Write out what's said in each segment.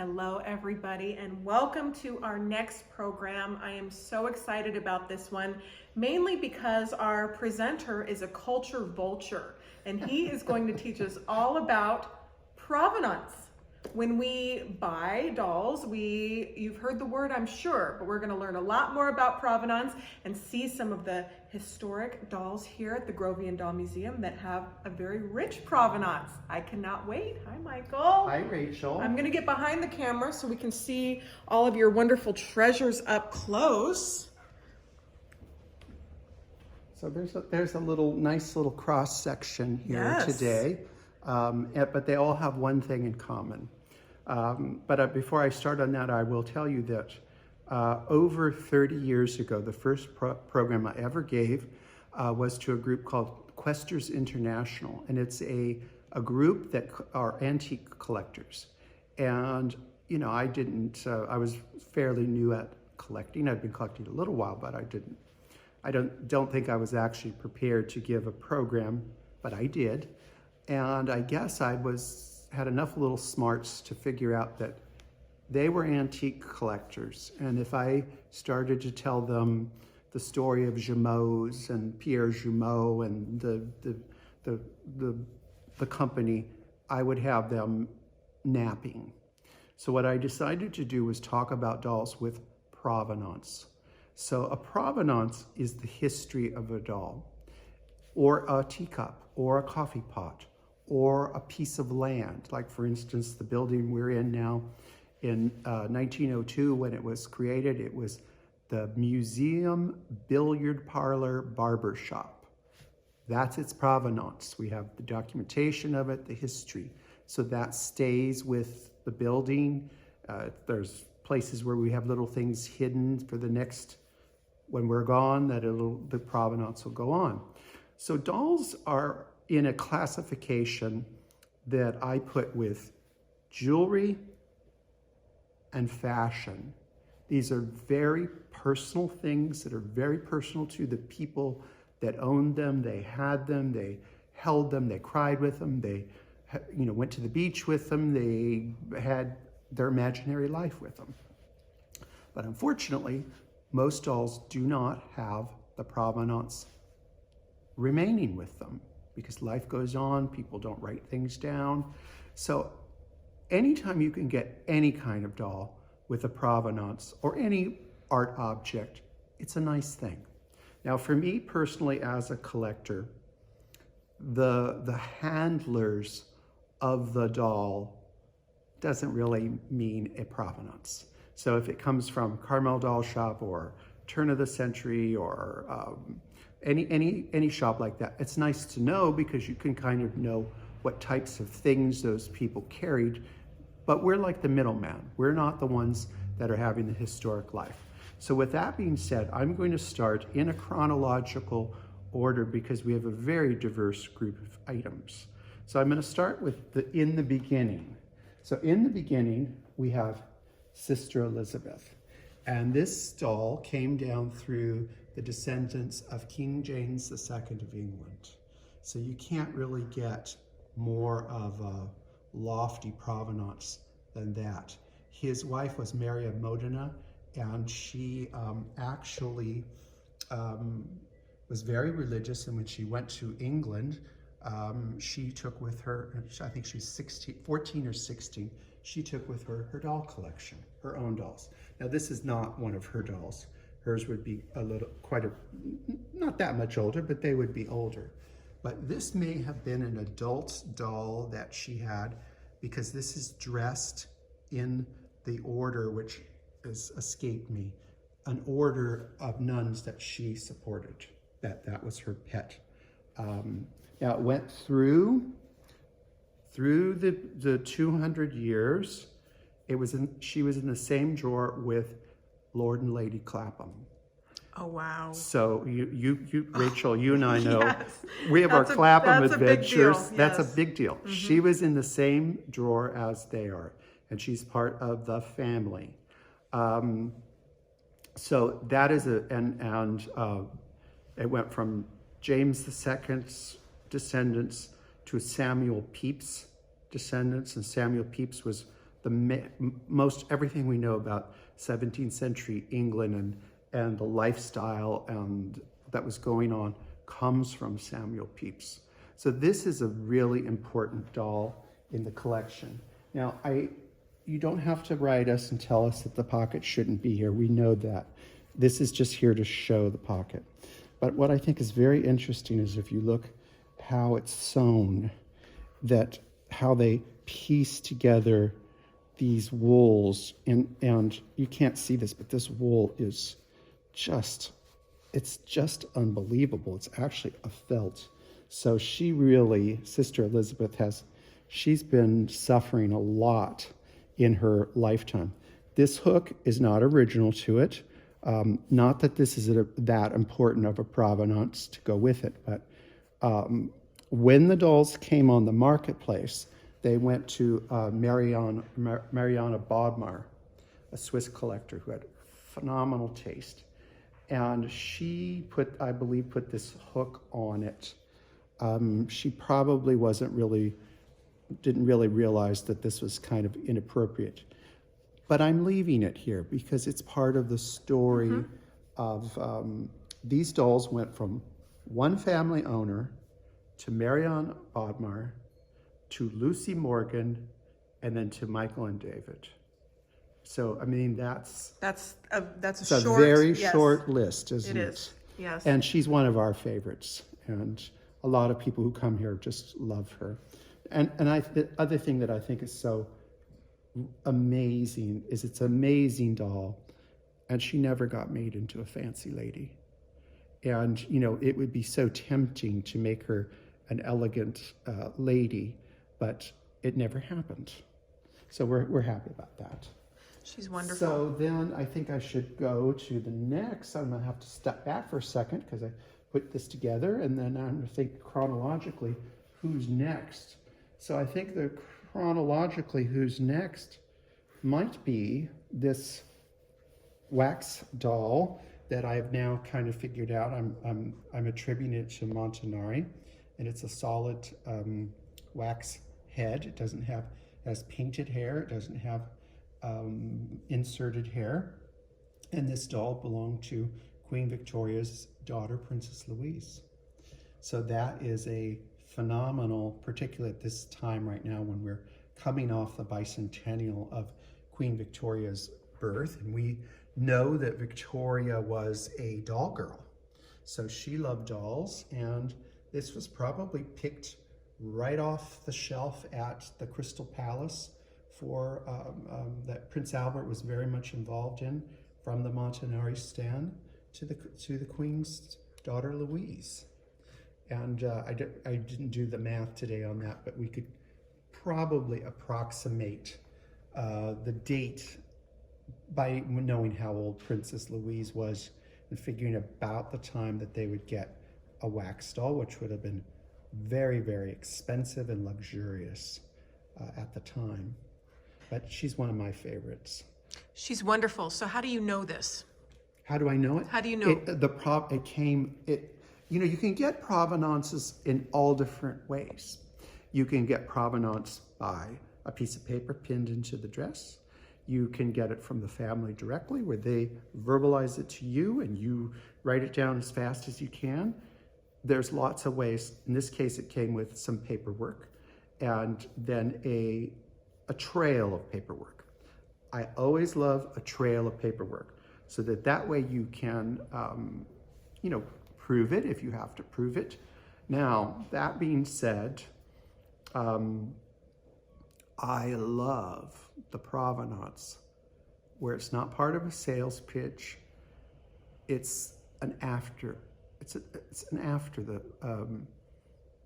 Hello, everybody, and welcome to our next program. I am so excited about this one, mainly because our presenter is a culture vulture, and he is going to teach us all about provenance. When we buy dolls, you've heard the word, I'm sure, but we're going to learn a lot more about provenance and see some of the historic dolls here at the Grovian Doll Museum that have a very rich provenance. I cannot wait. Hi, Michael. Hi, Rachel. I'm going to get behind the camera so we can see all of your wonderful treasures up close. So there's a nice little cross section here today, but they all have one thing in common. But before I start on that, I will tell you that over 30 years ago, the first program I ever gave was to a group called Questers International, and it's a group that are antique collectors. And you know, I was fairly new at collecting. I'd been collecting a little while, but I don't think I was actually prepared to give a program, but I did. And I guess I had enough little smarts to figure out that they were antique collectors. And if I started to tell them the story of Jumeau's and Pierre Jumeau and the company, I would have them napping. So what I decided to do was talk about dolls with provenance. So a provenance is the history of a doll, or a teacup, or a coffee pot, or a piece of land. Like, for instance, the building we're in now, in 1902, when it was created, it was the Museum Billiard Parlor Barber Shop. That's its provenance. We have the documentation of it, the history. So that stays with the building. There's places where we have little things hidden for the next, when we're gone, the provenance will go on. So dolls are in a classification that I put with jewelry and fashion. These are very personal things that are very personal to the people that owned them. They had them, they held them, they cried with them, they went to the beach with them, they had their imaginary life with them. But unfortunately, most dolls do not have the provenance remaining with them because life goes on, people don't write things down. So anytime you can get any kind of doll with a provenance or any art object, it's a nice thing. Now, for me personally, as a collector, the handlers of the doll doesn't really mean a provenance. So if it comes from Carmel Doll Shop or turn of the century or any shop like that, it's nice to know because you can kind of know what types of things those people carried, but we're like the middleman. We're not the ones that are having the historic life. So with that being said, I'm going to start in a chronological order because we have a very diverse group of items. So I'm going to start with in the beginning. So in the beginning, we have Sister Elizabeth. And this doll came down through the descendants of King James II of England. So you can't really get more of a lofty provenance than that. His wife was Mary of Modena, and she actually was very religious, and when she went to England, she took with her, I think she was 14 or 16, she took with her her doll collection, her own dolls. Now this is not one of her dolls. Hers would be not that much older, but they would be older. But this may have been an adult doll that she had because this is dressed in the order, which has escaped me, an order of nuns that she supported. That was her pet. Now it went through the 200 years. She was in the same drawer with Lord and Lady Clapham. Oh, wow. So you Rachel, you and I know, Yes. we have our Clapham adventures. Yes. That's a big deal. Mm-hmm. She was in the same drawer as they are, and she's part of the family. So that is it went from James II's descendants to Samuel Pepys descendants, and Samuel Pepys was most everything we know about 17th century England and the lifestyle and that was going on comes from Samuel Pepys. So this is a really important doll in the collection. Now, you don't have to write us and tell us that the pocket shouldn't be here. We know that. This is just here to show the pocket. But what I think is very interesting is if you look how it's sewn, that how they piece together these wools, and you can't see this, but this wool is it's just unbelievable. It's actually a felt. So she really, Sister Elizabeth she's been suffering a lot in her lifetime. This hook is not original to it. Not that this is that important of a provenance to go with it, but when the dolls came on the marketplace, they went to Mariana Bodmar, a Swiss collector who had phenomenal taste. And she I believe, put this hook on it. She probably didn't really realize that this was kind of inappropriate. But I'm leaving it here because it's part of the story of these dolls went from one family owner to Marianne Bodmar, to Lucy Morgan, and then to Michael and David. So, I mean, that's a very short list, isn't it? It is, yes. And she's one of our favorites. And a lot of people who come here just love her. And the other thing that I think is so amazing is it's an amazing doll. And she never got made into a fancy lady. And, you know, it would be so tempting to make her an elegant lady, but it never happened. So we're happy about that. She's wonderful. So then I think I should go to the next. I'm going to have to step back for a second because I put this together, and then I'm going to think chronologically who's next. So I think chronologically who's next might be this wax doll that I've now kind of figured out. I'm attributing it to Montanari, and it's a solid wax head. It has painted hair. It doesn't have inserted hair. And this doll belonged to Queen Victoria's daughter, Princess Louise. So that is a phenomenal, particularly at this time right now when we're coming off the bicentennial of Queen Victoria's birth. And we know that Victoria was a doll girl. So she loved dolls, and this was probably picked right off the shelf at the Crystal Palace for that Prince Albert was very much involved in, from the Montanari stand to the Queen's daughter Louise. And I didn't do the math today on that, but we could probably approximate the date by knowing how old Princess Louise was and figuring about the time that they would get a wax doll, which would have been very, very expensive and luxurious at the time. But she's one of my favorites. She's wonderful. So how do you know this? How do I know it? How do you know? You can get provenances in all different ways. You can get provenance by a piece of paper pinned into the dress. You can get it from the family directly, where they verbalize it to you and you write it down as fast as you can. There's lots of ways. In this case, it came with some paperwork and then a trail of paperwork. I always love a trail of paperwork so that way you can, prove it if you have to prove it. Now, that being said, I love the provenance where it's not part of a sales pitch. It's an after. It's an after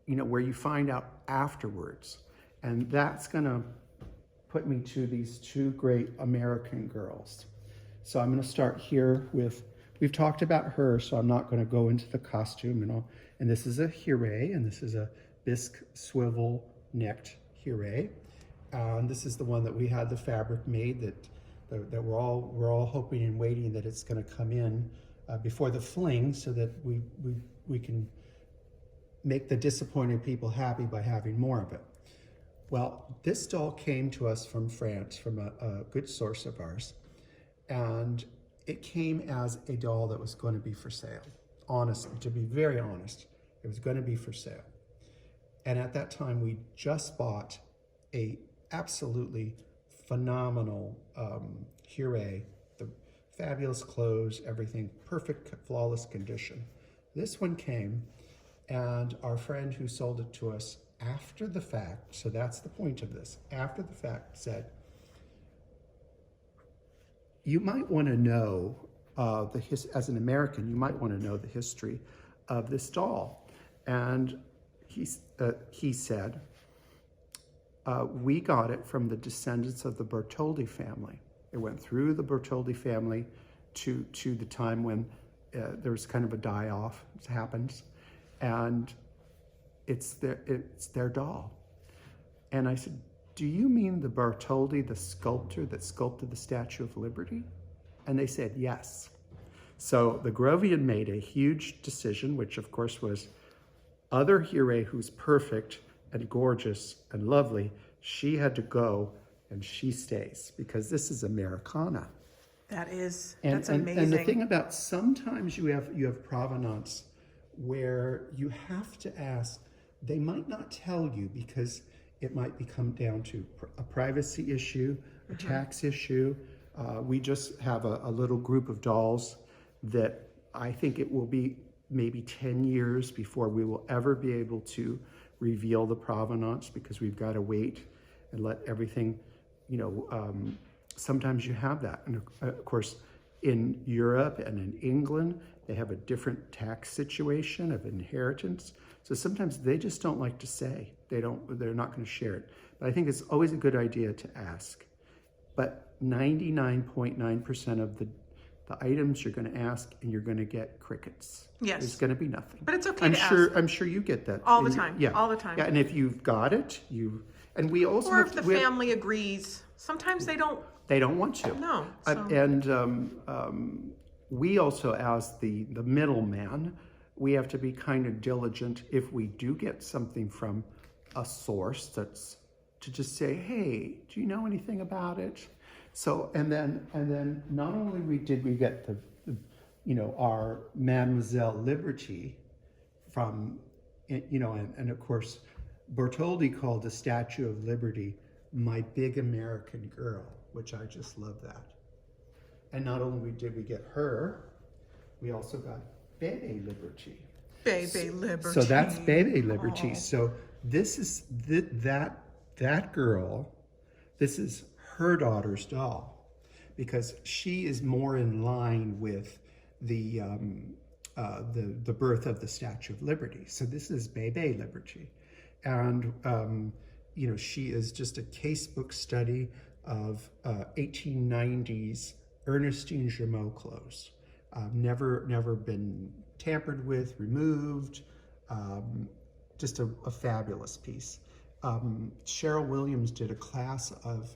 where you find out afterwards. And that's gonna put me to these two great American girls. So I'm gonna start here we've talked about her, so I'm not gonna go into the costume and all. And this is a Hire, and this is a bisque swivel necked Hire. And this is the one that we had the fabric made that we're all hoping and waiting that it's gonna come in before the fling, so that we can make the disappointed people happy by having more of it. Well, this doll came to us from France, from a good source of ours, and it came as a doll that was going to be for sale. Honestly, to be very honest, it was going to be for sale. And at that time, we just bought a absolutely phenomenal Hure, the fabulous clothes, everything, perfect, flawless condition. This one came, and our friend who sold it to us after the fact, so that's the point of this, after the fact said, you might want to know, as an American, you might want to know the history of this doll. And he said, we got it from the descendants of the Bertoldi family. It went through the Bertoldi family to the time when there was kind of a die-off happens, and it's their doll. And I said, do you mean the Bertoldi, the sculptor that sculpted the Statue of Liberty? And they said yes. So the Grovian made a huge decision, which of course was other Hure, who's perfect and gorgeous and lovely, she had to go and she stays because this is Americana. That's And amazing. the thing about sometimes you have provenance where you have to ask, they might not tell you because it might become down to a privacy issue, a tax issue. We just have a little group of dolls that I think it will be maybe 10 years before we will ever be able to reveal the provenance because we've got to wait and let everything, sometimes you have that. And of course, in Europe and in England, they have a different tax situation of inheritance. So sometimes they just don't like to say. They're not going to share it. But I think it's always a good idea to ask. But 99.9% of the items you're going to ask and you're going to get crickets. Yes. There's going to be nothing. But it's okay I'm to sure, ask. I'm sure you get that. All the time. Yeah. All the time. Yeah, and if you've got it, and we also Or have if the we have- family agrees. Sometimes they don't. they don't want to. No. We also, as the middleman, we have to be kind of diligent if we do get something from a source that's to just say, hey, do you know anything about it? So, and then not only did we get our Mademoiselle Liberty from, and of course, Bertoldi called the Statue of Liberty my big American girl, which I just love that. And not only did we get her, we also got Bebe Liberty. Bebe Liberty. So that's Bebe Liberty. Aww. So this is that girl. This is her daughter's doll because she is more in line with the birth of the Statue of Liberty. So this is Bebe Liberty, and she is just a casebook study of 1890s Ernestine Germeau clothes. Never been tampered with, removed. Just a fabulous piece. Cheryl Williams did a class of,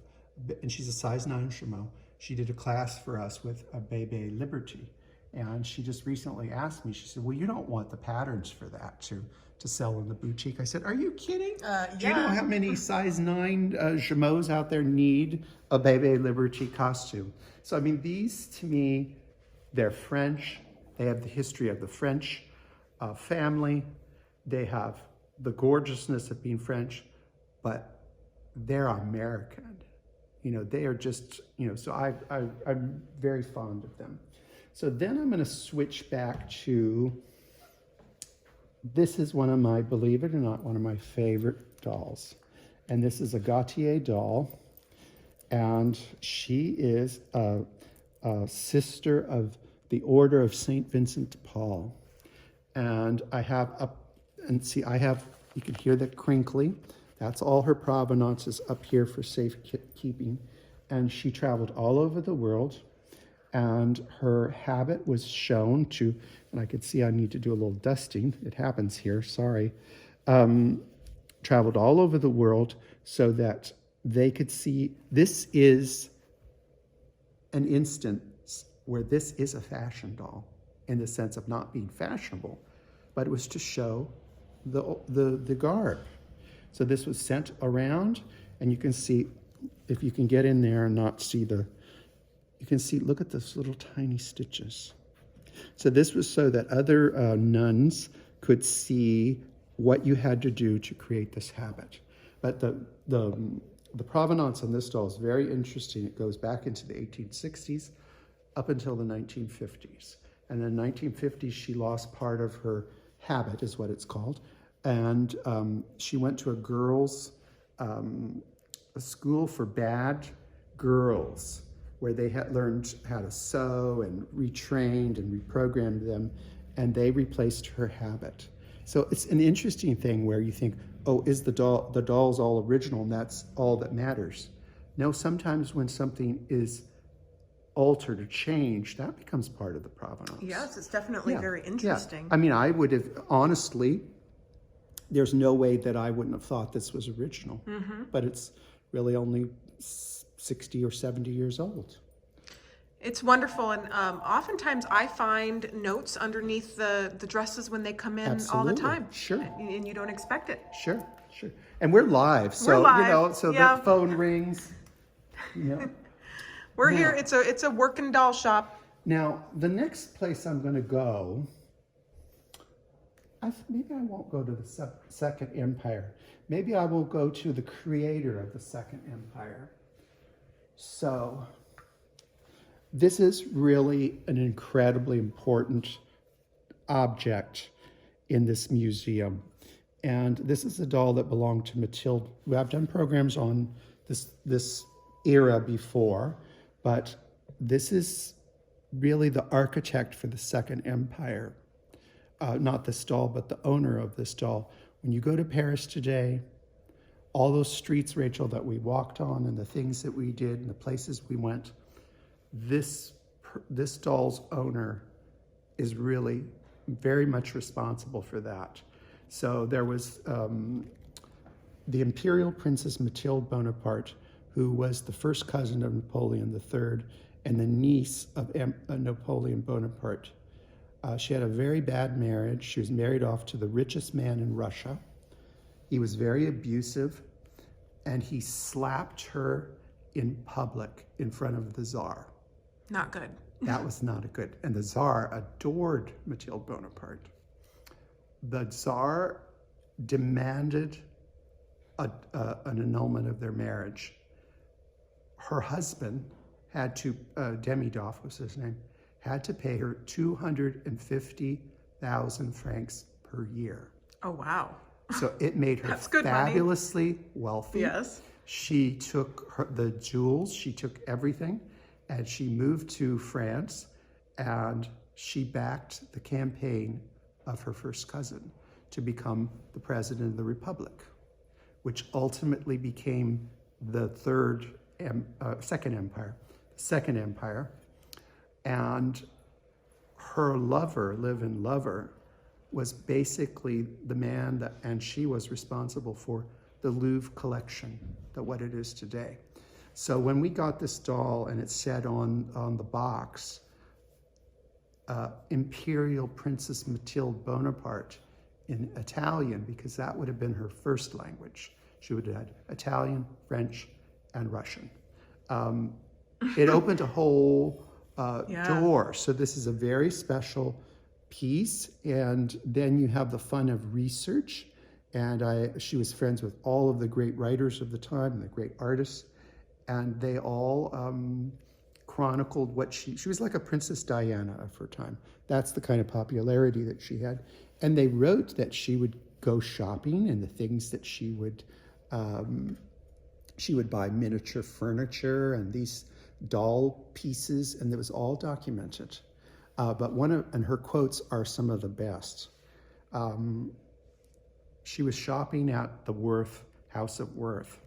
and she's a size 9 Germeau. She did a class for us with a Bebe Liberty. And she just recently asked me, she said, well, you don't want the patterns for that to sell in the boutique. I said, are you kidding? Do you know how many size 9 Germeaux out there need a Bebe Liberty costume? So, I mean, these to me, they're French. They have the history of the French family. They have the gorgeousness of being French, but they're American. They are just, so I'm very fond of them. So then I'm going to switch back to, this is one of my, believe it or not, one of my favorite dolls. And this is a Gautier doll. And she is a sister of the Order of St. Vincent de Paul. And I have you can hear that crinkly. That's all her provenance is up here for safekeeping. And she traveled all over the world. And her habit was shown to, and I could see I need to do a little dusting. It happens here, sorry. Traveled all over the world so that they could see, this is an instance where this is a fashion doll in the sense of not being fashionable, but it was to show the garb. So this was sent around, and you can see, if you can get in there and not see you can see, look at those little tiny stitches. So this was so that other nuns could see what you had to do to create this habit. But the provenance on this doll is very interesting. It goes back into the 1860s up until the 1950s. And in the 1950s, she lost part of her habit, is what it's called. And she went to a girls' a school for bad girls, where they had learned how to sew and retrained and reprogrammed them, and they replaced her habit. So it's an interesting thing where you think, oh, is the doll's all original and that's all that matters? No, sometimes when something is altered or changed, that becomes part of the provenance. Yes, it's definitely very interesting. I mean, I would have, honestly, there's no way that I wouldn't have thought this was original, but it's really only 60 or 70 years old. It's wonderful, and oftentimes I find notes underneath the dresses when they come in all the time. Sure. And you don't expect it. Sure. And we're live, so We're live. you know, so the phone rings. We're here. It's a working doll shop. Now, the next place I'm going to go, maybe I won't go to the Second Empire. Maybe I will go to the creator of the Second Empire. So, this is really an incredibly important object in this museum. And this is a doll that belonged to Matilde. I've done programs on this era before, but this is really the architect for the Second Empire. Not this doll, but the owner of this doll. When you go to Paris today, all those streets, Rachel, that we walked on and the things that we did and the places we went, this doll's owner is really very much responsible for that. So there was the Imperial Princess Matilde Bonaparte, who was the first cousin of Napoleon III and the niece of Napoleon Bonaparte. She had a very bad marriage. She was married off to the richest man in Russia. He was very abusive, and he slapped her in public in front of the Tsar. Not good. That was not a good. And the Tsar adored Matilde Bonaparte. The Tsar demanded an annulment of their marriage. Her husband had to, Demidov was his name, had to pay her 250,000 francs per year. Oh, wow. So it made her fabulously wealthy. Yes. She took the jewels, she took everything, and she moved to France, and she backed the campaign of her first cousin to become the president of the Republic, which ultimately became the Second Empire. And her lover, live-in lover, was basically the man that, and she was responsible for the Louvre collection, what it is today. So when we got this doll and it said on the box, Imperial Princess Matilde Bonaparte in Italian, because that would have been her first language. She would have had Italian, French, and Russian. It opened a whole door. So this is a very special piece. And then you have the fun of research. And she was friends with all of the great writers of the time and the great artists. And they all chronicled what she was like a Princess Diana of her time. That's the kind of popularity that she had. And they wrote that she would go shopping and the things that she would buy miniature furniture and these doll pieces, and it was all documented. But and her quotes are some of the best. She was shopping at the House of Worth,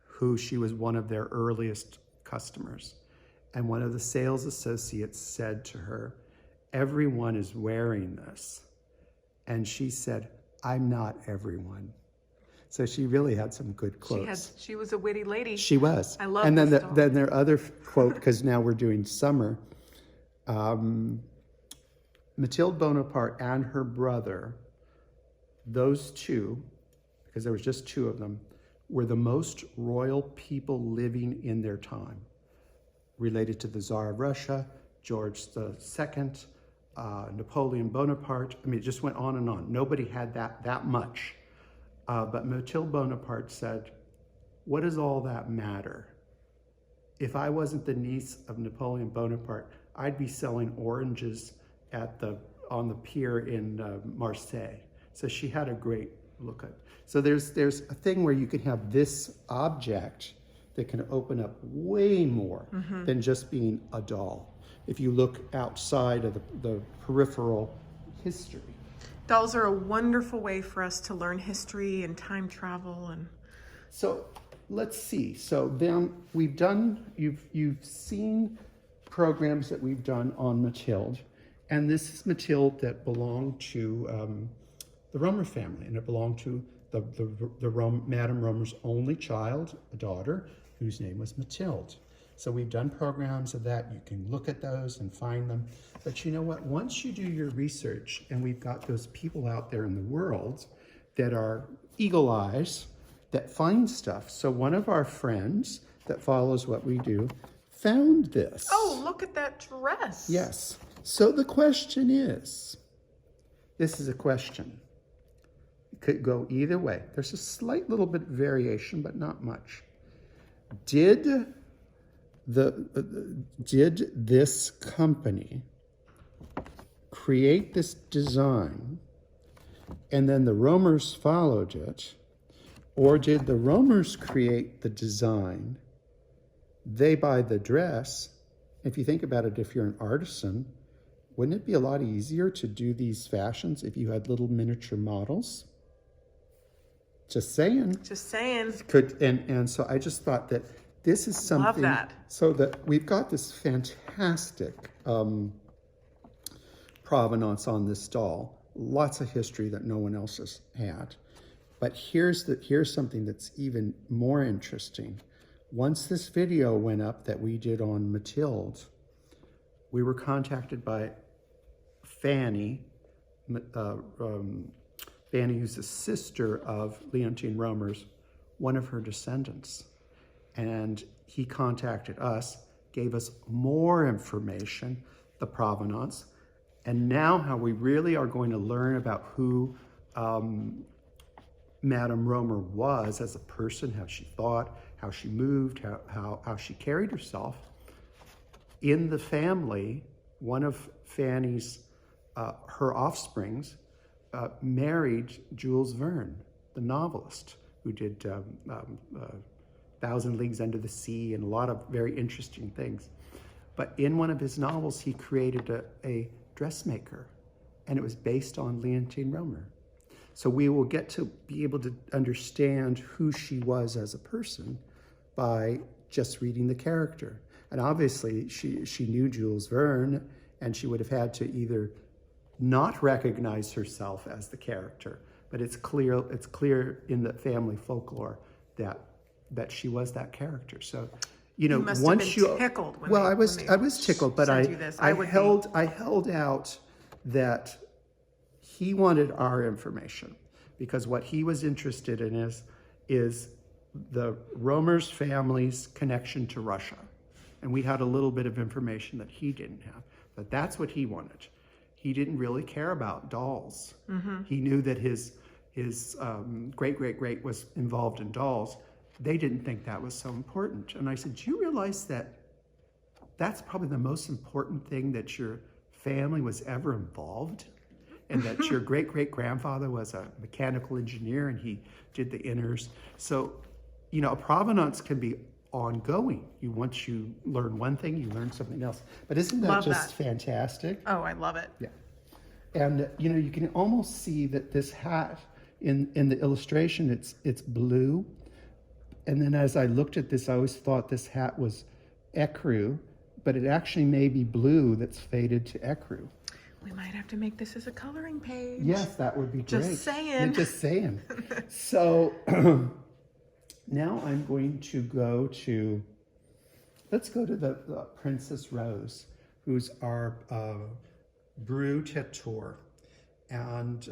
who she was one of their earliest customers. And one of the sales associates said to her, "Everyone is wearing this." And she said, "I'm not everyone." So she really had some good quotes. She was a witty lady. She was. I love and then this then their other quote, because now we're doing summer, Matilde Bonaparte and her brother, those two, because there was just two of them, were the most royal people living in their time, related to the Tsar of Russia, George II, Napoleon Bonaparte. I mean, it just went on and on. Nobody had that much. But Matilde Bonaparte said, what does all that matter? If I wasn't the niece of Napoleon Bonaparte, I'd be selling oranges on the pier in Marseille. So she had a great look at it. So there's a thing where you can have this object that can open up way more than just being a doll. If you look outside of the peripheral history. Dolls are a wonderful way for us to learn history and time travel. And so let's see. So then we've done, you've seen programs that we've done on Matilde. And this is Matilde that belonged to the Romer family, and it belonged to Madame Romer's only child, a daughter, whose name was Matilde. So we've done programs of that. You can look at those and find them. But you know what? Once you do your research, and we've got those people out there in the world that are eagle eyes, that find stuff. So one of our friends that follows what we do found this. oh, look at that dress. Yes. So the question is, this is a question. It could go either way. There's a slight little bit of variation, but not much. Did this company create this design and then the Romers followed it, or did the Romers create the design, they buy the dress? If you think about it, if you're an artisan, wouldn't it be a lot easier to do these fashions if you had little miniature models? Just saying. Just saying. And so I just thought that this is something. Love that. So that we've got this fantastic provenance on this doll. Lots of history that no one else has had. But here's something that's even more interesting. Once this video went up that we did on Matilde, we were contacted by Fanny, Fanny, who's the sister of Leontine Romer's, one of her descendants. And he contacted us, gave us more information, the provenance, and now how we really are going to learn about who Madame Romer was as a person, how she thought, how she moved, how she carried herself. In the family, one of Fanny's, her offsprings, married Jules Verne, the novelist, who did Thousand Leagues Under the Sea and a lot of very interesting things. But in one of his novels, he created a dressmaker, and it was based on Leontine Romer. So we will get to be able to understand who she was as a person by just reading the character. And obviously, she knew Jules Verne, and she would have had to either not recognize herself as the character, but it's clear in the family folklore that she was that character. So, you know, must once have been tickled when I was tickled, but I held out that he wanted our information, because what he was interested in is the Romer's family's connection to Russia. And we had a little bit of information that he didn't have, but that's what he wanted. He didn't really care about dolls. Mm-hmm. He knew that his great-great-great was involved in dolls. They didn't think that was so important. And I said, do you realize that that's probably the most important thing that your family was ever involved? And that your great-great-grandfather was a mechanical engineer and he did the inners. So, you know, a provenance can be ongoing. Once you learn one thing, you learn something else. But isn't that just fantastic? Oh, I love it. Yeah. And, you know, you can almost see that this hat, in the illustration, it's blue. And then as I looked at this, I always thought this hat was ecru, but it actually may be blue that's faded to ecru. We might have to make this as a coloring page. Yes, that would be great. Just saying. Yeah, just saying. So now I'm going to let's go to the Princess Rose, who's our Bru Tetor. And,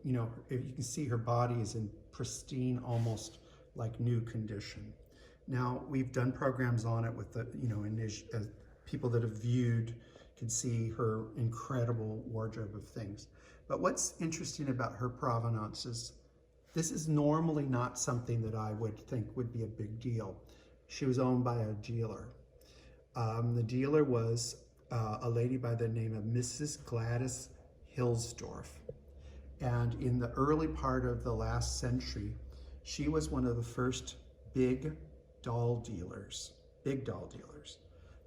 you know, if you can see, her body is in pristine, almost like new condition. Now, we've done programs on it with the, people that have viewed can see her incredible wardrobe of things. But what's interesting about her provenance is this is normally not something that I would think would be a big deal. She was owned by a dealer. The dealer was a lady by the name of Mrs. Gladys Hilsdorf. And in the early part of the last century, she was one of the first big doll dealers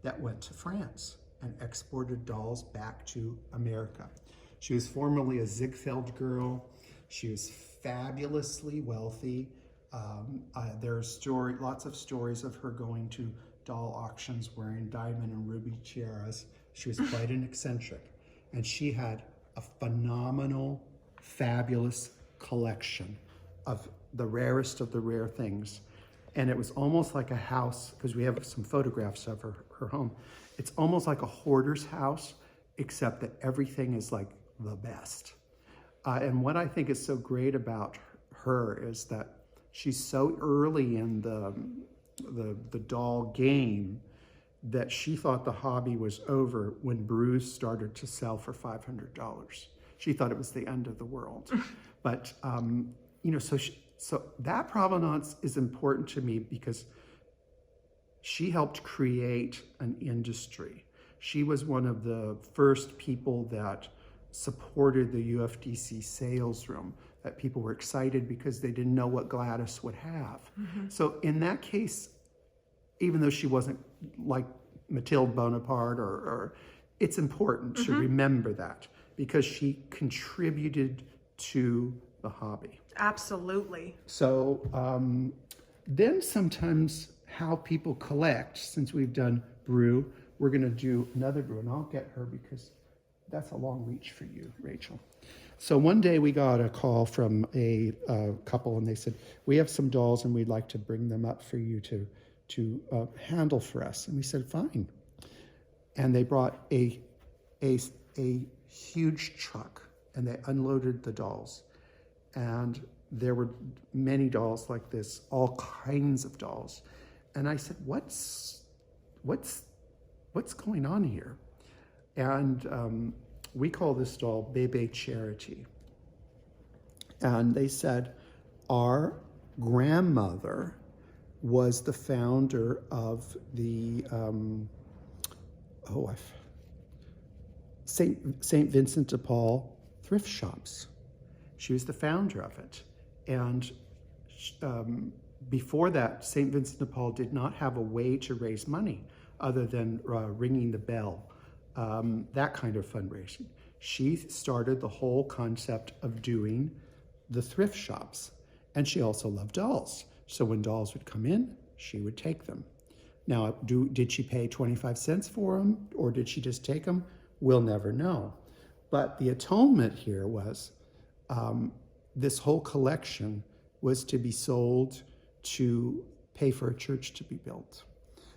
that went to France and exported dolls back to America. She was formerly a Ziegfeld girl. She was fabulously wealthy. There are lots of stories of her going to doll auctions wearing diamond and ruby tiaras. She was quite an eccentric. And she had a phenomenal, fabulous collection of the rarest of the rare things. And it was almost like a house, because we have some photographs of her home. It's almost like a hoarder's house, except that everything is like the best. And what I think is so great about her is that she's so early in the doll game that she thought the hobby was over when Bruce started to sell for $500. She thought it was the end of the world. But, so that provenance is important to me because she helped create an industry. She was one of the first people that supported the UFDC sales room, that people were excited because they didn't know what Gladys would have. Mm-hmm. So in that case, even though she wasn't like Matilde Bonaparte, or it's important to remember that because she contributed to the hobby. Absolutely. So then sometimes how people collect, since we've done brew, we're going to do another brew, and I'll get her because that's a long reach for you, Rachel. So one day we got a call from a couple, and they said, we have some dolls and we'd like to bring them up for you to handle for us. And we said, fine. And they brought a huge truck, and they unloaded the dolls. And there were many dolls like this, all kinds of dolls. And I said, what's going on here? And we call this doll Bébé Charity. And they said, our grandmother was the founder of the St. Vincent de Paul thrift shops. She was the founder of it. And before that, St. Vincent de Paul did not have a way to raise money other than ringing the bell, that kind of fundraising. She started the whole concept of doing the thrift shops. And she also loved dolls. So when dolls would come in, she would take them. Now, did she pay 25 cents for them, or did she just take them? We'll never know. But the atonement here was this whole collection was to be sold to pay for a church to be built.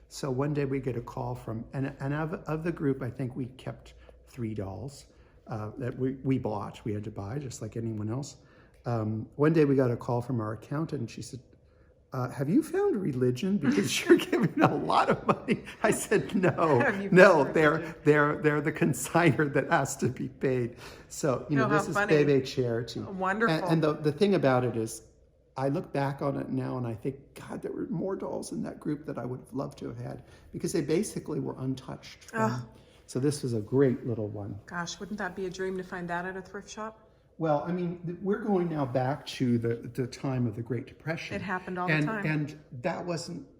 So one day we get a call from, and of the group, I think we kept 3 dolls that we bought. We had to buy, just like anyone else. One day we got a call from our accountant, and she said, have you found a religion? Because you're giving a lot of money. I said, no, they're the consignor that has to be paid. So, this is Bébé Charity. Wonderful. And the thing about it is, I look back on it now and I think, God, there were more dolls in that group that I would have loved to have had because they basically were untouched. So this was a great little one. Gosh, wouldn't that be a dream to find that at a thrift shop? Well, I mean, we're going now back to the time of the Great Depression. It happened all the time. And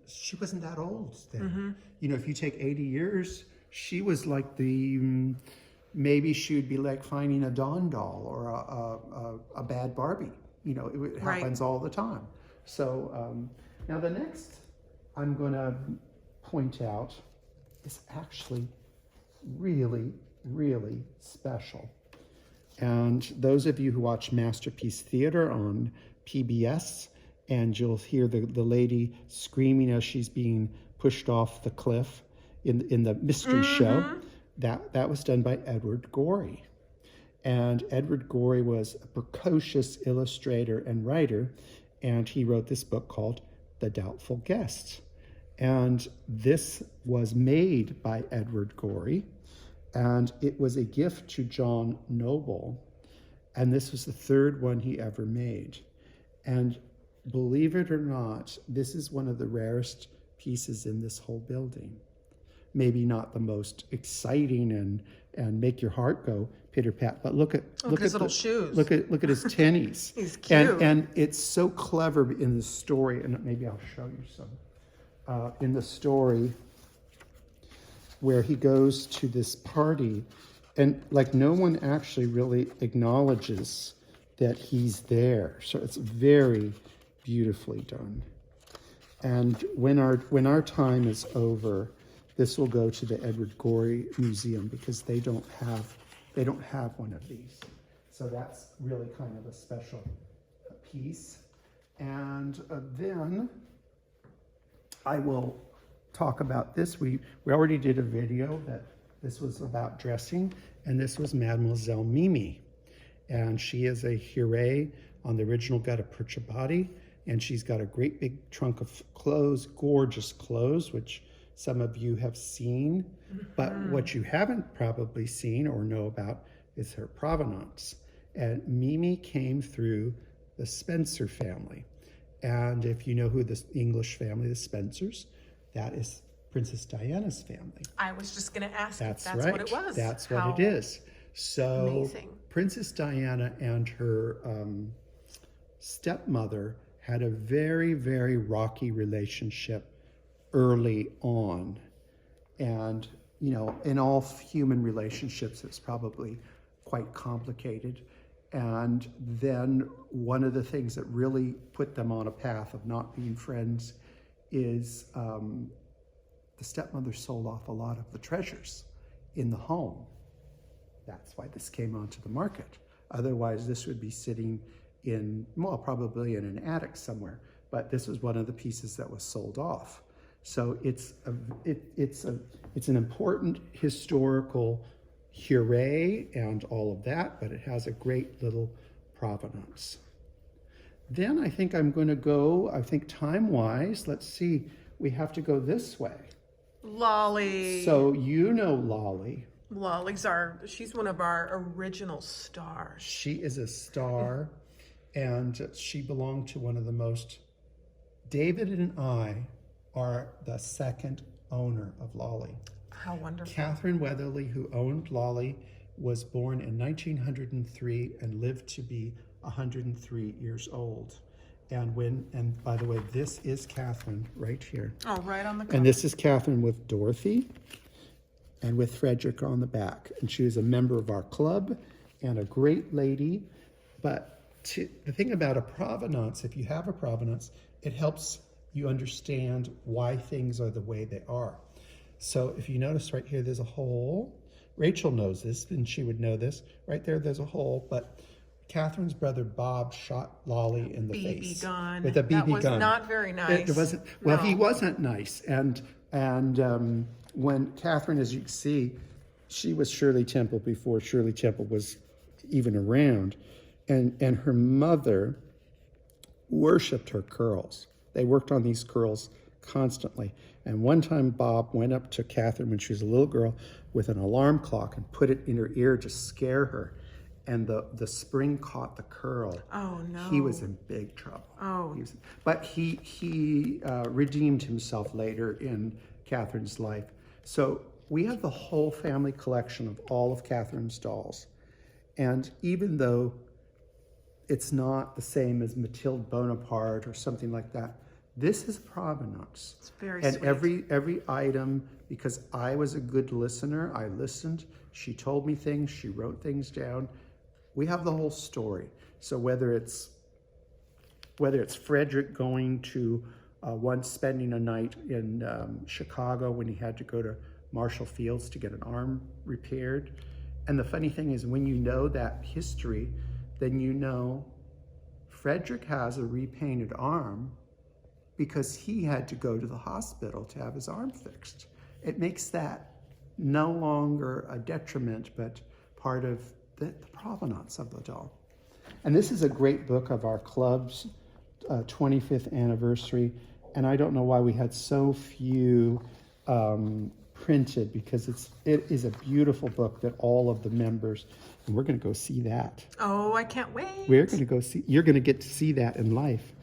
she wasn't that old then. Mm-hmm. If you take 80 years, she was like maybe she would be like finding a Dawn doll or a bad Barbie. It happens all the time. So now the next I'm going to point out is actually really, really special. And those of you who watch Masterpiece Theater on PBS, and you'll hear the lady screaming as she's being pushed off the cliff in the mystery show, that was done by Edward Gorey. And Edward Gorey was a precocious illustrator and writer, and he wrote this book called The Doubtful Guest. And this was made by Edward Gorey, and it was a gift to John Noble. And this was the third one he ever made. And believe it or not, this is one of the rarest pieces in this whole building. Maybe not the most exciting and make your heart go pitter pat, but look at his little shoes. Look at his tennies. He's cute. And it's so clever in the story, and maybe I'll show you some. In the story where he goes to this party, and like no one actually really acknowledges that he's there. So it's very beautifully done. And when our time is over, this will go to the Edward Gorey Museum because they don't have one of these. So that's really kind of a special piece. And then I will talk about this. We already did a video that this was about dressing, and this was Mademoiselle Mimi. And she is a Huré on the original Gutta Percha body, and she's got a great big trunk of clothes, gorgeous clothes, which some of you have seen. But what you haven't probably seen or know about is her provenance. And Mimi came through the Spencer family. And if you know who the English family, the Spencers, that is Princess Diana's family. I was just going to ask That's if that's right. what it was. That's what it is. So amazing. Princess Diana and her stepmother had a very, very rocky relationship early on. And, you know, in all human relationships, it's probably quite complicated. And then one of the things that really put them on a path of not being friends is the stepmother sold off a lot of the treasures in the home. That's why this came onto the market. Otherwise, this would be sitting in, well, probably in an attic somewhere. But this was one of the pieces that was sold off. So it's an important historical Huré and all of that, but it has a great little provenance. Then I think I'm going to go, I think time-wise, let's see, we have to go this way. Lolly. So you know Lolly. She's one of our original stars. She is a star, and she belonged to one of the most, David and I are the second owner of Lolly. How wonderful. Catherine Weatherly, who owned Lolly, was born in 1903 and lived to be 103 years old. And by the way, this is Catherine right here. Oh, right on the cover. And this is Catherine with Dorothy and with Frederick on the back. And she was a member of our club and a great lady. But the thing about a provenance, if you have a provenance, it helps you understand why things are the way they are. So if you notice right here, there's a hole. Rachel knows this, and she would know this. Right there's a hole, but Catherine's brother Bob shot Lolly in the face gun. with a BB gun. That was not very nice. It wasn't. Well, he wasn't nice. And when Catherine, as you can see, she was Shirley Temple before Shirley Temple was even around, and her mother worshipped her curls. They worked on these curls constantly. And one time Bob went up to Catherine when she was a little girl with an alarm clock and put it in her ear to scare her. And the spring caught the curl. Oh, no. He was in big trouble. Oh. But he redeemed himself later in Catherine's life. So we have the whole family collection of all of Catherine's dolls. And even though it's not the same as Matilde Bonaparte or something like that, this is provenance. It's very and sweet. every item, because I was a good listener, I listened. She told me things. She wrote things down. We have the whole story. So whether it's Frederick going to once spending a night in Chicago when he had to go to Marshall Fields to get an arm repaired, and the funny thing is, when you know that history, then you know Frederick has a repainted arm because he had to go to the hospital to have his arm fixed. It makes that no longer a detriment, but part of the provenance of the doll. And this is a great book of our club's 25th anniversary. And I don't know why we had so few printed, because it is a beautiful book that all of the members, and we're going to go see that. Oh, I can't wait. We're going to go see, you're going to get to see that in life.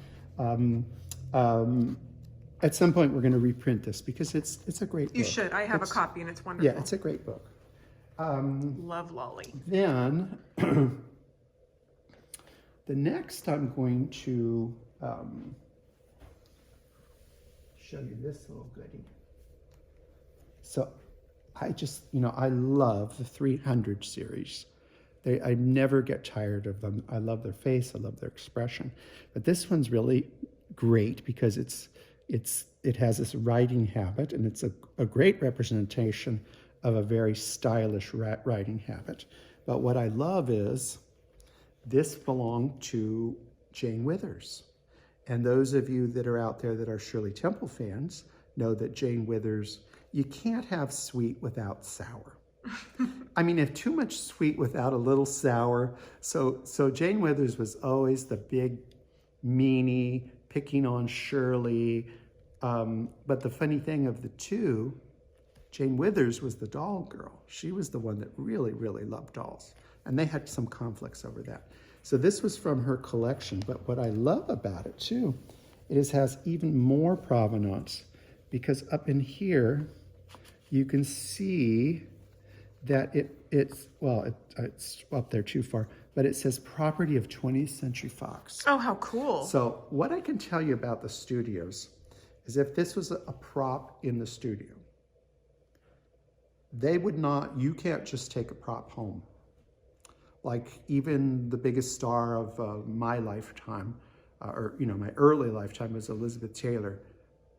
At some point, we're going to reprint this because it's a great book. You should. I have a copy and it's wonderful. Yeah, it's a great book. Love Lolly. Then, the next I'm going to show you this little goodie. So I just, I love the 300 series. I never get tired of them. I love their face. I love their expression. But this one's really great because it has this writing habit, and it's a great representation of a very stylish writing habit. But what I love is this belonged to Jane Withers. And those of you that are out there that are Shirley Temple fans know that Jane Withers, you can't have sweet without sour. I mean, if too much sweet without a little sour. So Jane Withers was always the big meanie, picking on Shirley. But the funny thing of the two, Jane Withers was the doll girl. She was the one that really, really loved dolls. And they had some conflicts over that. So this was from her collection. But what I love about it too, has even more provenance, because up in here, you can see that it's up there too far, but it says property of 20th Century Fox. Oh, how cool. So what I can tell you about the studios is if this was a prop in the studio, you can't just take a prop home. Like even the biggest star of my lifetime, my early lifetime, was Elizabeth Taylor.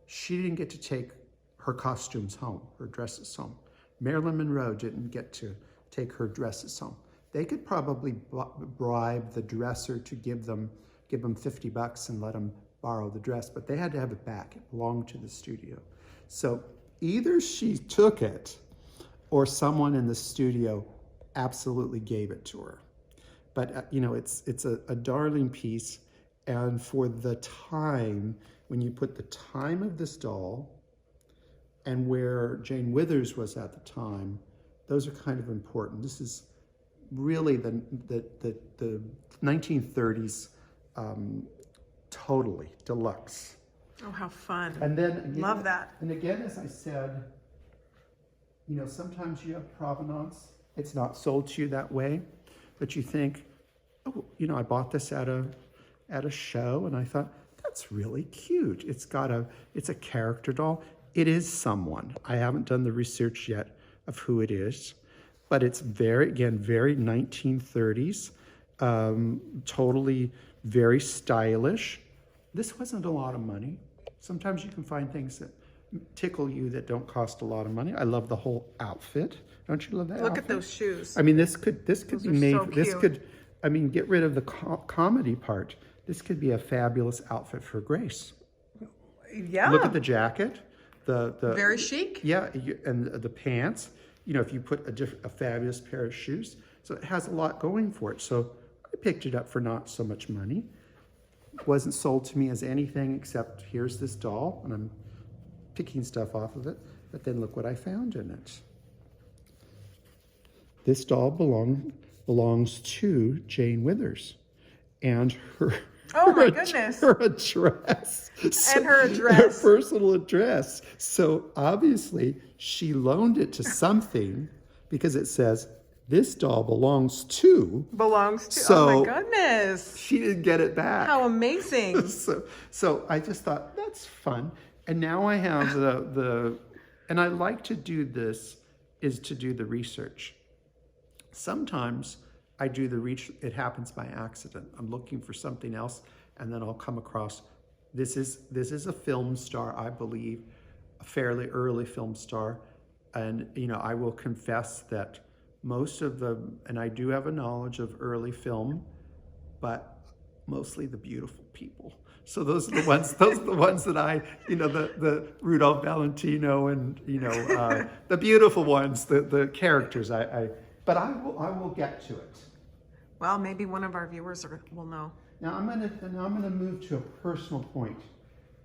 She didn't get to take her costumes home, her dresses home. Marilyn Monroe didn't get to take her dresses home. They could probably bribe the dresser to give them $50 and let them borrow the dress, but they had to have it back. It belonged to the studio. So either she took it or someone in the studio absolutely gave it to her. But it's a darling piece, and for the time, when you put the time of this doll and where Jane Withers was at the time, those are kind of important. This is really the 1930s, totally deluxe. Oh, how fun. And then love that. And again, as I said, sometimes you have provenance. It's not sold to you that way, but you think, oh, I bought this at a show, and I thought, that's really cute. It's a character doll. It is someone. I haven't done the research yet of who it is, but it's very 1930s, totally very stylish. This wasn't a lot of money. Sometimes you can find things that tickle you that don't cost a lot of money. I love the whole outfit. Don't you love that Look outfit? at those shoes. I mean, this could be made. So cute. Get rid of the comedy part. This could be a fabulous outfit for Grace. Yeah. Look at the jacket. The very chic. Yeah, and the pants. If you put a fabulous pair of shoes, so it has a lot going for it. So I picked it up for not so much money. It wasn't sold to me as anything except here's this doll, and I'm picking stuff off of it. But then look what I found in it. This doll belongs to Jane Withers, and her. Oh my goodness. Her address. And her address. Her personal address. So obviously she loaned it to something, because it says this doll belongs to. So oh my goodness. She didn't get it back. How amazing. So I just thought, that's fun. And now I have and I like to do this, is to do the research. Sometimes I do it happens by accident. I'm looking for something else, and then I'll come across, this is a film star, I believe, a fairly early film star. And, I will confess that most of and I do have a knowledge of early film, but mostly the beautiful people. So those are the ones that I, the Rudolph Valentino and, the beautiful ones, the characters I but I will get to it. Well, maybe one of our viewers will know. Now I'm gonna move to a personal point,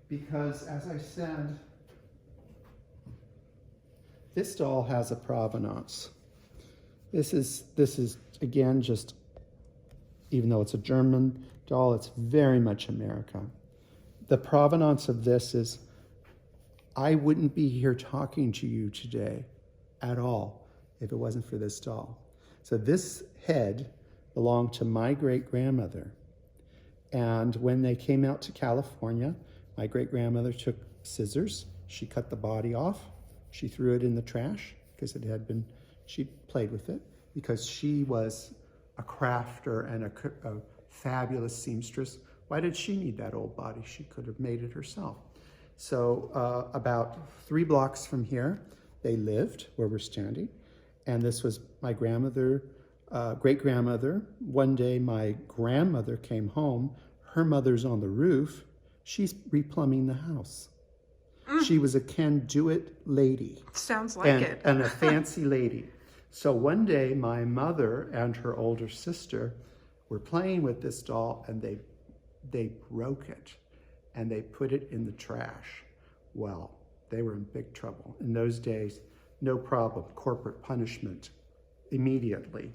because as I said, this doll has a provenance. This is again just, even though it's a German doll, it's very much America. The provenance of this is, I wouldn't be here talking to you today at all if it wasn't for this doll. So this head belonged to my great-grandmother. And when they came out to California, my great-grandmother took scissors, she cut the body off, she threw it in the trash because it had been, she played with it because she was a crafter and a fabulous seamstress. Why did she need that old body? She could have made it herself. So about 3 blocks from here, they lived where we're standing. And this was my grandmother, great-grandmother. One day my grandmother came home, her mother's on the roof, she's replumbing the house. She was a can-do-it lady. Sounds like it. And a fancy lady. So one day my mother and her older sister were playing with this doll, and they broke it and they put it in the trash. Well, they were in big trouble. In those days, no problem, corporate punishment immediately.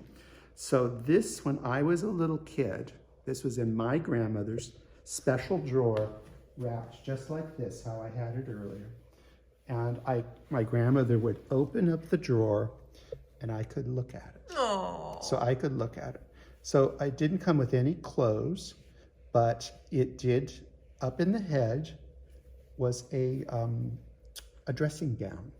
So this, when I was a little kid, this was in my grandmother's special drawer, wrapped just like this, how I had it earlier. And my grandmother would open up the drawer and I could look at it. Oh. So I could look at it. So I didn't come with any clothes, but it did, up in the head was a dressing gown.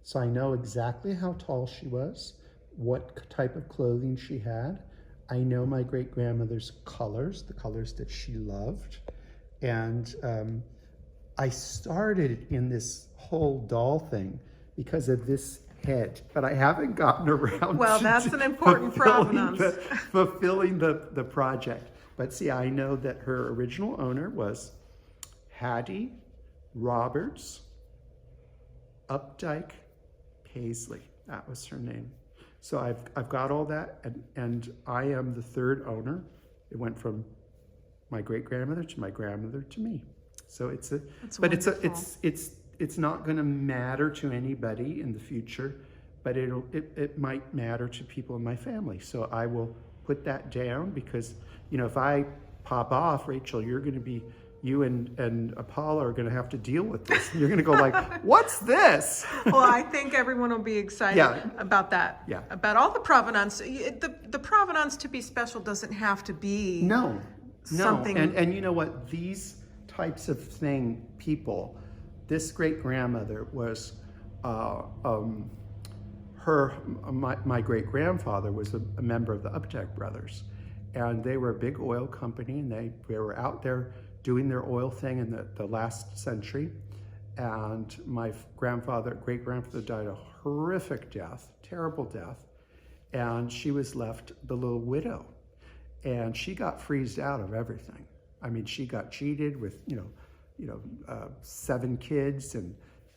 So I know exactly how tall she was, what type of clothing she had. I know my great-grandmother's colors, the colors that she loved. And I started in this whole doll thing because of this head, but I haven't gotten around well, that's an important provenance. Fulfilling the project. But see, I know that her original owner was Hattie Roberts Updike Paisley. That was her name. So I've got all that, and I am the third owner. It went from my great-grandmother to my grandmother to me. So it's not going to matter to anybody in the future, but it might matter to people in my family. So I will put that down because, you know, if I pop off, Rachel, you and Apollo are going to have to deal with this. You're going to go like, what's this? Well, I think everyone will be excited about that. Yeah. About all the provenance. The provenance to be special doesn't have to be something. And you know what? These types of people, this great-grandmother was, my great-grandfather was a member of the Updike brothers. And they were a big oil company, and they were out there doing their oil thing in the last century. And my great-grandfather died a horrific death, terrible death. And she was left the little widow. And she got freezed out of everything. I mean, she got cheated with, 7 kids,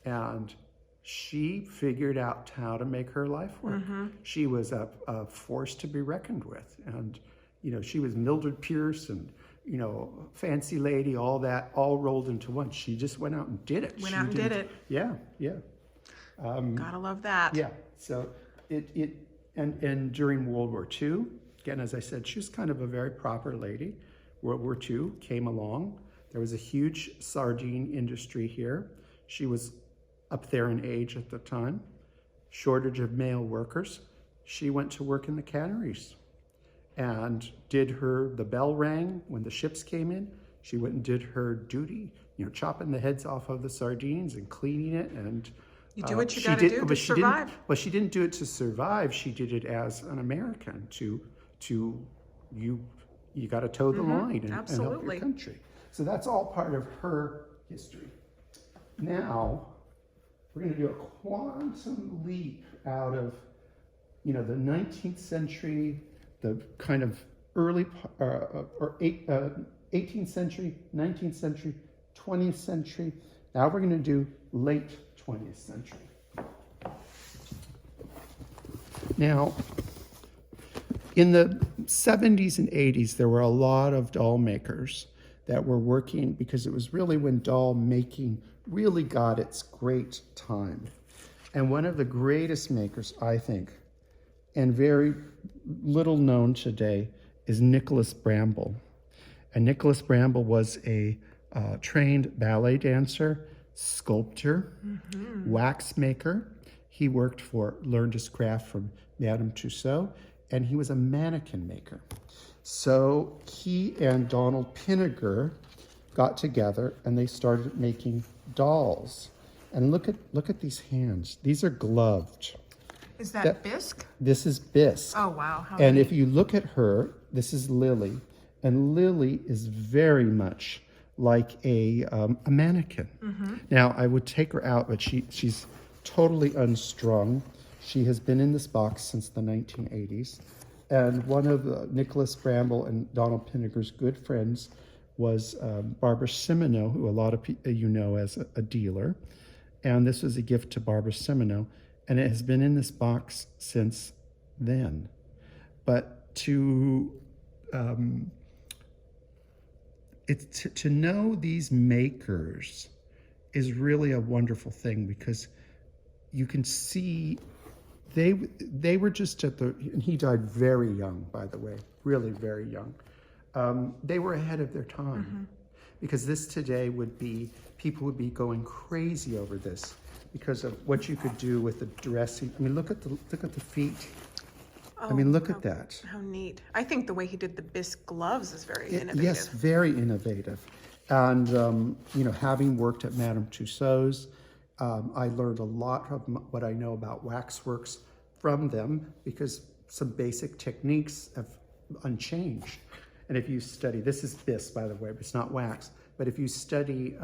and she figured out how to make her life work. Mm-hmm. She was a force to be reckoned with. And, she was Mildred Pierce and, fancy lady, all that, all rolled into one. She just went out and did it. Yeah. Gotta love that. Yeah. So and during World War II, again, as I said, she was kind of a very proper lady. World War II came along. There was a huge sardine industry here. She was up there in age at the time. Shortage of male workers. She went to work in the canneries and the bell rang when the ships came in. She went and did her duty, chopping the heads off of the sardines and cleaning it. And you do what you gotta do to survive. She didn't do it to survive. She did it as an American you got to toe the line and help your country. So that's all part of her history. Now, we're going to do a quantum leap out of, the 19th century, the kind of early, 18th century, 19th century, 20th century. Now we're going to do late 20th century. Now, in the 70s and 80s, there were a lot of doll makers that were working because it was really when doll making really got its great time. And one of the greatest makers, I think, and very little known today, is Nicholas Bramble. And Nicholas Bramble was a trained ballet dancer, sculptor, wax maker. He learned his craft from Madame Tussauds, and he was a mannequin maker. So he and Donald Pinniger got together and they started making dolls. And look at these hands. These are gloved. Is that bisque? This is bisque. Oh, wow. How And neat. if you look at her, this is Lily. And Lily is very much like a mannequin. Now, I would take her out, but she's totally unstrung. She has been in this box since the 1980s. And one of Nicholas Bramble and Donald Pinniger's good friends was Barbara Simoneau, who a lot of you know as a dealer. And this was a gift to Barbara Simoneau. And it has been in this box since then. But to know these makers is really a wonderful thing, because you can see they were just and he died very young, by the way, really very young. They were ahead of their time, because this today people would be going crazy over this because of what you could do with the dressing. I mean, look at the feet. I mean, look at that. How neat. I think the way he did the bisque gloves is very innovative. Yes, very innovative. And, having worked at Madame Tussauds, I learned a lot of what I know about waxworks from them, because some basic techniques have unchanged. And if you study, this is bisque, by the way, but it's not wax. But if you study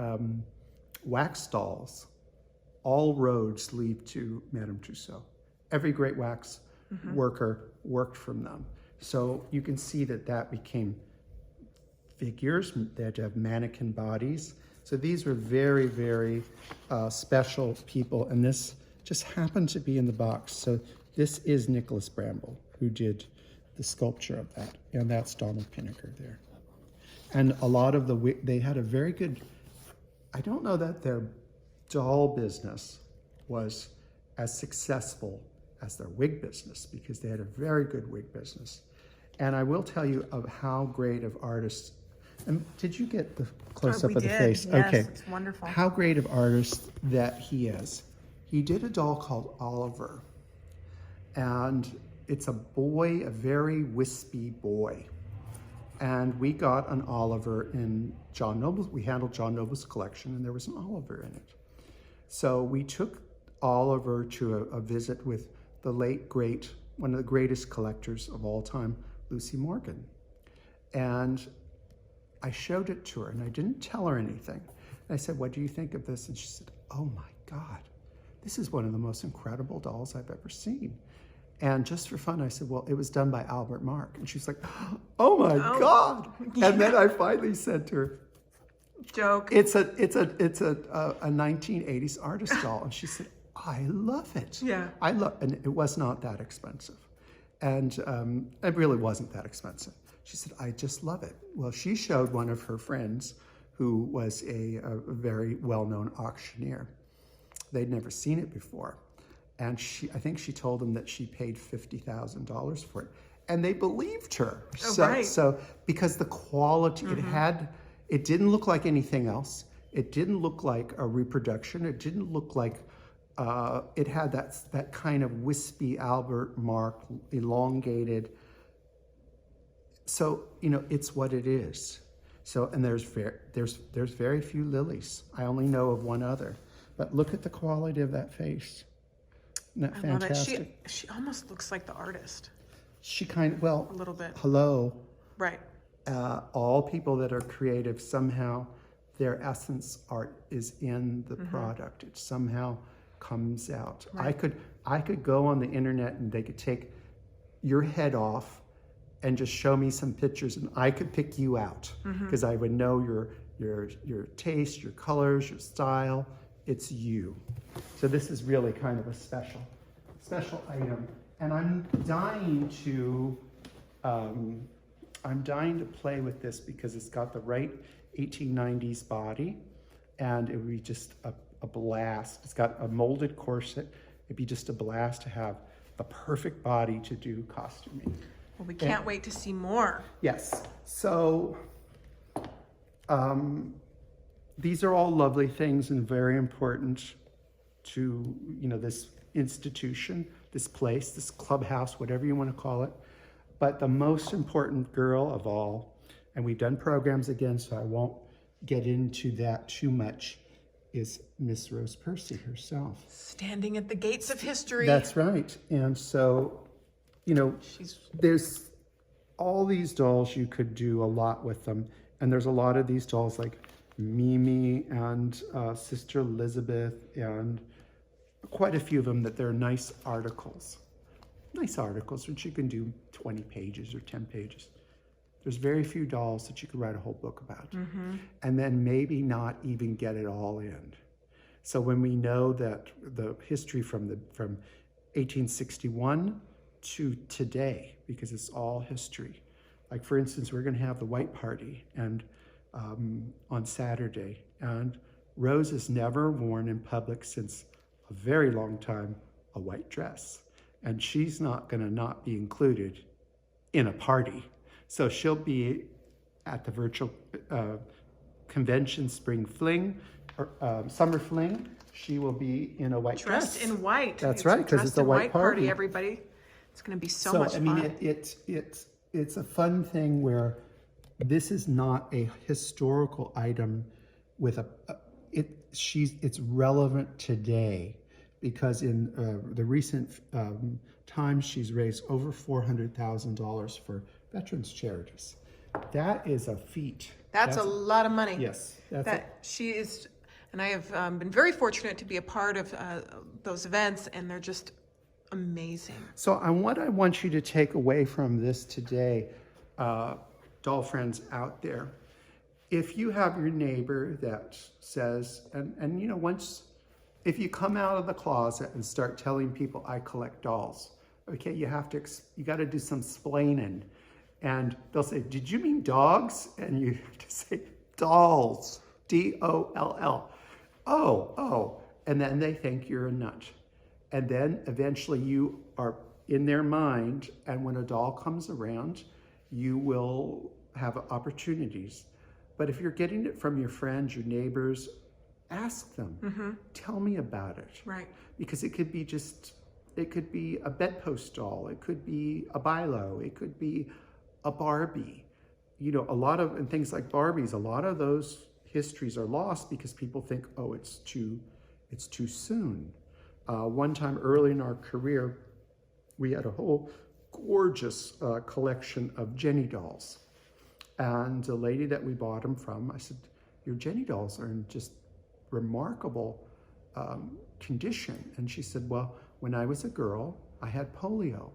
wax dolls, all roads lead to Madame Tussauds. Every great wax worker worked from them. So you can see that became figures. They had to have mannequin bodies. So these were very, very special people. And this just happened to be in the box. So this is Nicholas Bramble, who did the sculpture of that. And that's Donald Pinniger there. And a lot of they had a very good, I don't know that their doll business was as successful as their wig business, because they had a very good wig business. And I will tell you of how great of artists, and did you get the close-up of the face? Yes, okay. It's wonderful. How great of artist that he is. He did a doll called Oliver. And it's a boy, a very wispy boy. And we got an Oliver in John Noble's, we handled John Noble's collection, and there was an Oliver in it. So we took Oliver to a visit with the late, great, one of the greatest collectors of all time, Lucy Morgan. And I showed it to her, and I didn't tell her anything. And I said, "What do you think of this?" And she said, "Oh my God, this is one of the most incredible dolls I've ever seen." And just for fun, I said, "Well, it was done by Albert Mark." And she's like, "Oh my God." Yeah. And then I finally said to her, Joke. It's a 1980s artist doll. And she said, "I love it." Yeah. And it was not that expensive. And it really wasn't that expensive. She said, "I just love it." Well, she showed one of her friends who was a very well-known auctioneer. They'd never seen it before. And I think she told them that she paid $50,000 for it. And they believed her. Oh, right. So because the quality, it didn't look like anything else. It didn't look like a reproduction. It didn't look like, it had that kind of wispy Albert Mark, elongated. So, it's what it is. So, and there's very few lilies. I only know of one other. But look at the quality of that face. Isn't that fantastic? Love it. She almost looks like the artist. She kind of, well, A little bit. Hello. Right. All people that are creative, somehow their essence is in the product. It somehow comes out. Right. I could go on the internet and they could take your head off and just show me some pictures, and I could pick you out, because I would know your taste, your colors, your style. It's you. So this is really kind of a special item. And I'm dying to I'm dying to play with this because it's got the right 1890s body, and it would be just a blast. It's got a molded corset. It'd be just a blast to have the perfect body to do costuming. Well, we can't wait to see more. Yes. So these are all lovely things and very important to, this institution, this place, this clubhouse, whatever you want to call it. But the most important girl of all, and we've done programs again, so I won't get into that too much, is Miss Rose Percy herself. Standing at the gates of history. That's right. And so, there's all these dolls, you could do a lot with them. And there's a lot of these dolls like Mimi and Sister Elizabeth, and quite a few of them that they're nice articles. Nice articles, which you can do 20 pages or 10 pages. There's very few dolls that you could write a whole book about. Mm-hmm. And then maybe not even get it all in. So when we know that the history from 1861 to today, because it's all history. Like for instance, we're gonna have the White Party and on Saturday, and Rose has never worn in public since a very long time a white dress. And she's not gonna not be included in a party. So she'll be at the virtual convention Spring Fling, or Summer Fling. She will be in a white dress. Dressed in white. That's right, because it's a white party. Everybody. It's going to be so much fun. I mean, it's a fun thing where this is not a historical item with it's relevant today, because in the recent times she's raised over $400,000 for veterans charities. That is a feat. That's a lot of money. Yes. She is, and I have been very fortunate to be a part of those events, and they're just amazing. So what I want you to take away from this today, doll friends out there, if you have your neighbor that says, and once, if you come out of the closet and start telling people I collect dolls, okay, you got to do some splaining. And they'll say, did you mean dogs? And you have to say dolls, D-O-L-L. Oh. And then they think you're a nut. And then eventually you are in their mind. And when a doll comes around, you will have opportunities. But if you're getting it from your friends, your neighbors, ask them. Mm-hmm. Tell me about it. Right. Because it could be a bedpost doll. It could be a Bilo. It could be a Barbie. And things like Barbies, a lot of those histories are lost because people think, oh, it's too soon. One time early in our career, we had a whole gorgeous collection of Jenny dolls. And the lady that we bought them from, I said, your Jenny dolls are in just remarkable condition. And she said, well, when I was a girl, I had polio.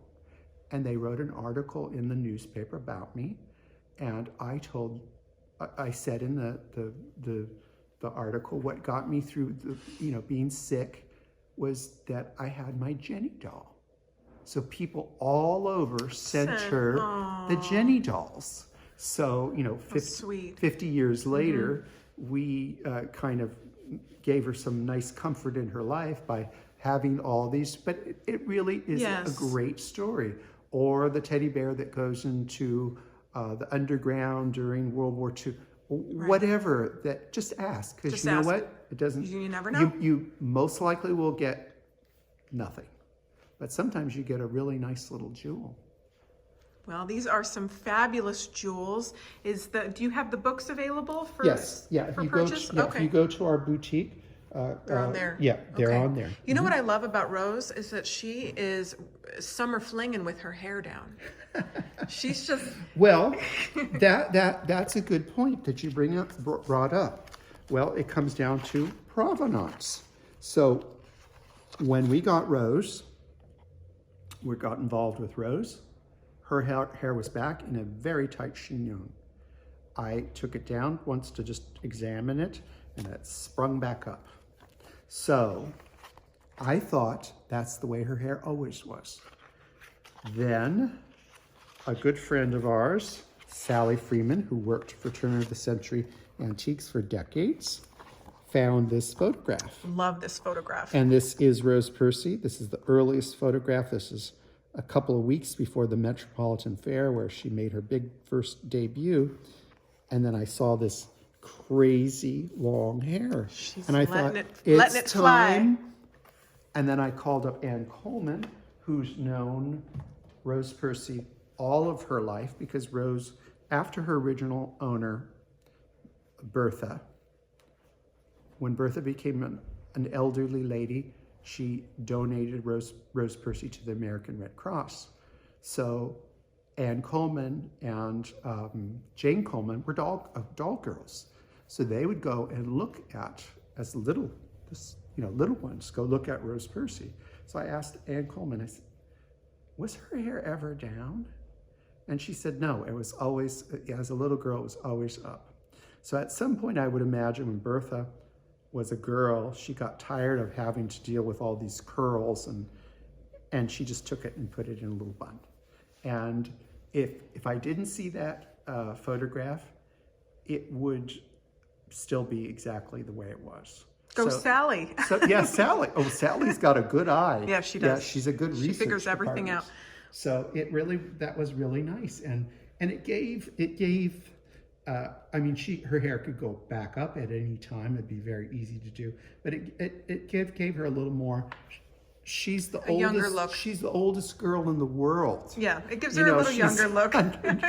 And they wrote an article in the newspaper about me. And I said in the article, what got me through being sick was that I had my Jenny doll. So people all over sent her the Jenny dolls. So, 50 years later, we kind of gave her some nice comfort in her life by having all these, but it really is a great story. Or the teddy bear that goes into the underground during World War II, whatever, that just ask. Because know what? It doesn't, you never know. You most likely will get nothing. But sometimes you get a really nice little jewel. Well, these are some fabulous jewels. Do you have the books available for Yes, yeah. For purchase? If you go to our boutique, they're on there. Yeah, they're on there. You know what I love about Rose is that she is summer flinging with her hair down. She's just well. That's a good point that you brought up. Well, it comes down to provenance. So when we got Rose, we got involved with Rose. Her hair was back in a very tight chignon. I took it down once to just examine it, and it sprung back up. So I thought that's the way her hair always was. Then a good friend of ours, Sally Freeman, who worked for turn of the century antiques for decades, found this photograph. Love this photograph. And this is Rose Percy. This is the earliest photograph. This is a couple of weeks before the Metropolitan Fair, where she made her big first debut. And then I saw this crazy long hair. And I thought, letting it fly. time. And then I called up Anne Coleman, who's known Rose Percy all of her life, because Rose, after her original owner, Bertha, when Bertha became an elderly lady, she donated Rose Percy to the American Red Cross. So Anne Coleman and Jane Coleman were doll girls. So they would go and look at, as little ones, go look at Rose Percy. So I asked Anne Coleman, I said, was her hair ever down? And she said, no, it was always, as a little girl, it was always up. So at some point, I would imagine when Bertha was a girl, she got tired of having to deal with all these curls, and she just took it and put it in a little bun. And if I didn't see that photograph, it would still be exactly the way it was. Go Sally. Yeah, Sally. Oh, Sally's got a good eye. Yeah, she does. Yeah, she's a good researcher. She figures everything out. So that was really nice, and it gave. I mean, her hair could go back up at any time. It'd be very easy to do, but it gave her a little more. She's the oldest. Younger look. She's the oldest girl in the world. Yeah, it gives her a little younger look.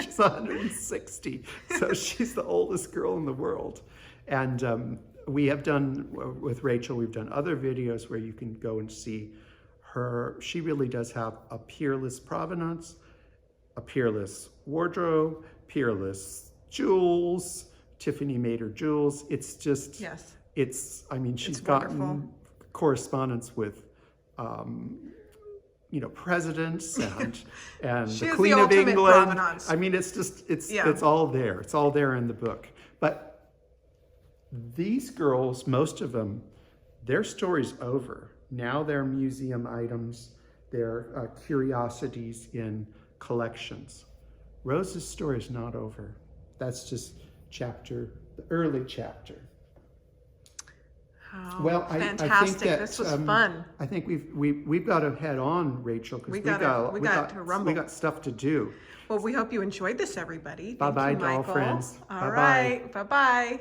She's 160, so she's the oldest girl in the world. And we have done with Rachel. We've done other videos where you can go and see her. She really does have a peerless provenance, a peerless wardrobe, peerless jewels. Tiffany made her jewels. It's just, yes. I mean, she's wonderful. gotten correspondence with, presidents and the Queen of England. Provenance. I mean, it's all there. It's all there in the book. But these girls, most of them, their story's over. Now they're museum items. They're curiosities in collections. Rose's story is not over. That's just the early chapter. Oh, well, fantastic! I think that, this was fun. I think we've got to head on, Rachel, because we got stuff to do. Well, we hope you enjoyed this, everybody. Bye bye, doll friends. All right, bye bye.